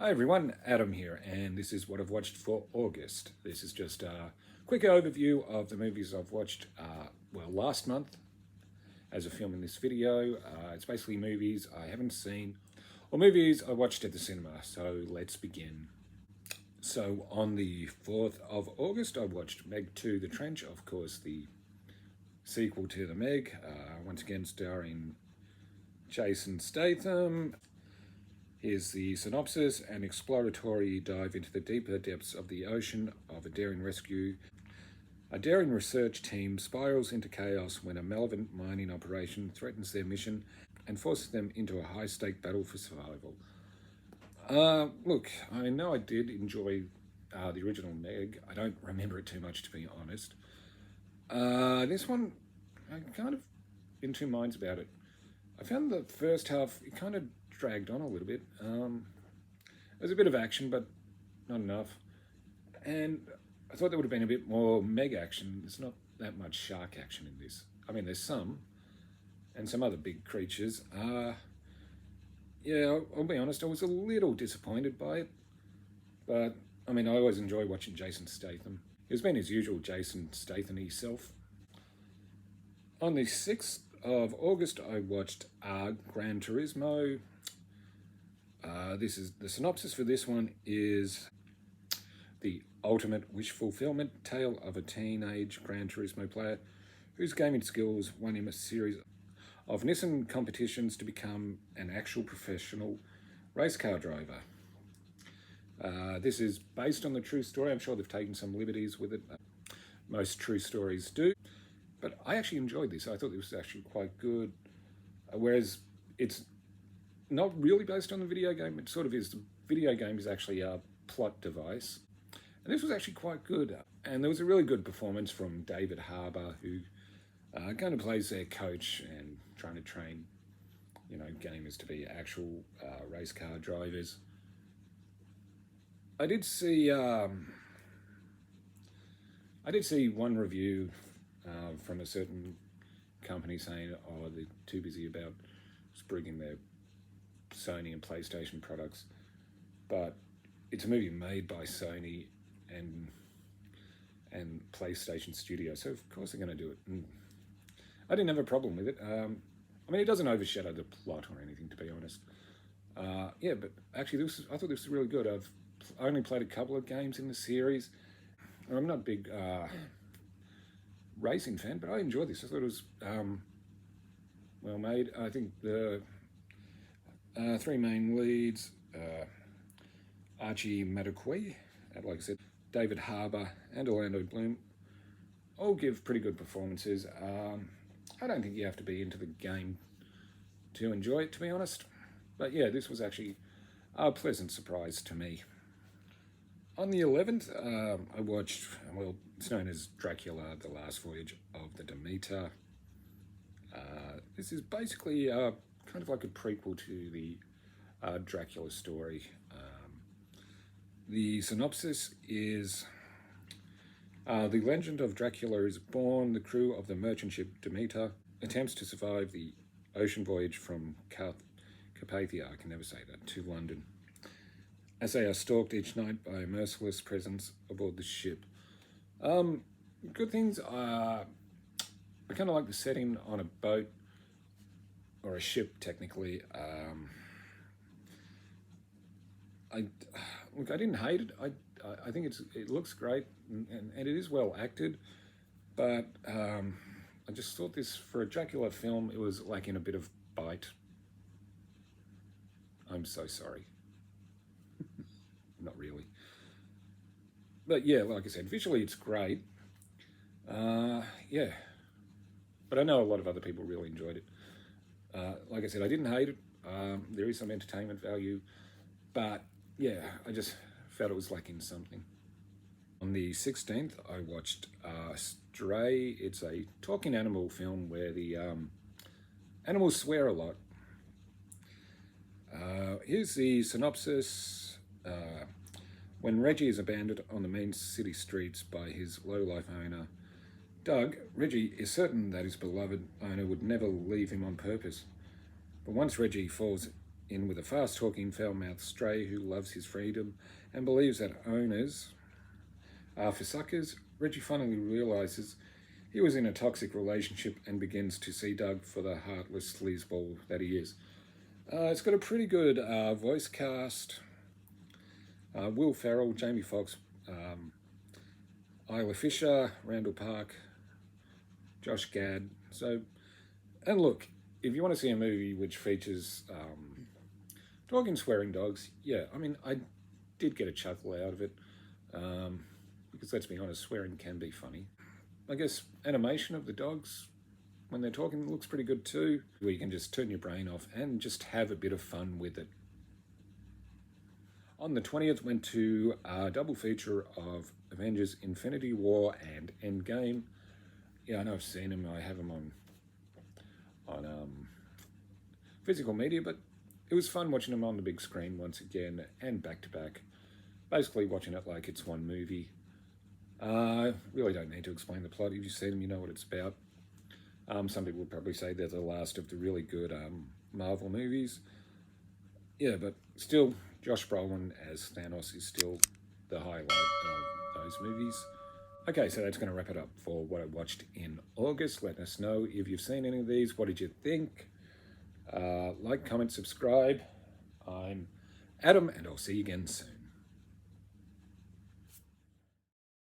Hi everyone, Adam here, and this is what I've watched for August. This is just a quick overview of the movies I've watched, last month as a film in this video. It's basically movies I haven't seen or movies I watched at the cinema, so let's begin. So on the 4th of August, I watched Meg 2 The Trench, of course the sequel to The Meg, once again starring Jason Statham. Here's the synopsis: an exploratory dive into the deeper depths of the ocean of a daring rescue. A daring research team spirals into chaos when a malevolent mining operation threatens their mission and forces them into a high-stake battle for survival. Look, I know I did enjoy the original Meg. I don't remember it too much, to be honest. This one, I'm kind of in two minds about it. I found the first half, it kind of dragged on a little bit. There's a bit of action, but not enough. And I thought there would have been a bit more Meg action. There's not that much shark action in this. I mean, there's some, and some other big creatures. Yeah, I'll be honest, I was a little disappointed by it. But, I mean, I always enjoy watching Jason Statham. He's been his usual Jason Statham-y self. On the 6th of August, I watched Gran Turismo. This is the synopsis for this one is the ultimate wish fulfillment tale of a teenage Gran Turismo player whose gaming skills won him a series of Nissan competitions to become an actual professional race car driver. This is based on the true story. I'm sure they've taken some liberties with it. Most true stories do. But I actually enjoyed this. I thought this was actually quite good. Whereas it's not really based on the video game. It sort of is. The video game is actually a plot device. And this was actually quite good. And there was a really good performance from David Harbour, who kind of plays their coach and trying to train, gamers to be actual race car drivers. I did see one review from a certain company saying, oh, they're too busy about sprigging their Sony and PlayStation products. But it's a movie made by Sony and PlayStation Studios, so of course they're going to do it. And I didn't have a problem with it. I mean, it doesn't overshadow the plot or anything, to be honest. Yeah, but actually, I thought this was really good. I've only played a couple of games in the series. I'm not a big racing fan, but I enjoyed this. I thought it was well made. I think the three main leads, Archie Madekwe, like I said, David Harbour and Orlando Bloom, all give pretty good performances. I don't think you have to be into the game to enjoy it, to be honest. But yeah, this was actually a pleasant surprise to me. On the 11th, I watched, it's known as Dracula, The Last Voyage of the Demeter. This is basically kind of like a prequel to the Dracula story. The synopsis is, the legend of Dracula is born. The crew of the merchant ship Demeter attempts to survive the ocean voyage from Carpathia, I can never say that, to London, as they are stalked each night by a merciless presence aboard the ship. Good things are, I kind of like the setting on a boat, or a ship technically. I didn't hate it. I think it looks great and it is well acted, but I just thought this, for a Dracula film, it was lacking a bit of bite. I'm so sorry. Not really. But yeah, like I said, visually it's great. Yeah. But I know a lot of other people really enjoyed it. Like I said, I didn't hate it. There is some entertainment value. But yeah, I just felt it was lacking something. On the 16th, I watched Stray. It's a talking animal film where the animals swear a lot. Here's the synopsis. When Reggie is abandoned on the main city streets by his low-life owner, Doug, Reggie is certain that his beloved owner would never leave him on purpose. But once Reggie falls in with a fast-talking, foul-mouthed stray who loves his freedom and believes that owners are for suckers, Reggie finally realises he was in a toxic relationship and begins to see Doug for the heartless sleazeball that he is. It's got a pretty good voice cast. Will Ferrell, Jamie Foxx, Isla Fisher, Randall Park, Josh Gad. So, and look, if you want to see a movie which features talking swearing dogs, yeah, I mean, I did get a chuckle out of it. Because let's be honest, swearing can be funny. I guess animation of the dogs when they're talking looks pretty good too, where you can just turn your brain off and just have a bit of fun with it. On the 20th, went to a double feature of Avengers Infinity War and Endgame. Yeah, I know I've seen them. I have them on physical media, but it was fun watching them on the big screen once again and back to back. Basically watching it like it's one movie. Really don't need to explain the plot. If you've seen them, you know what it's about. Some people would probably say they're the last of the really good Marvel movies. Yeah, but still, Josh Brolin as Thanos is still the highlight of those movies. Okay, so that's going to wrap it up for what I watched in August. Let us know if you've seen any of these. What did you think? Like, comment, subscribe. I'm Adam, and I'll see you again soon.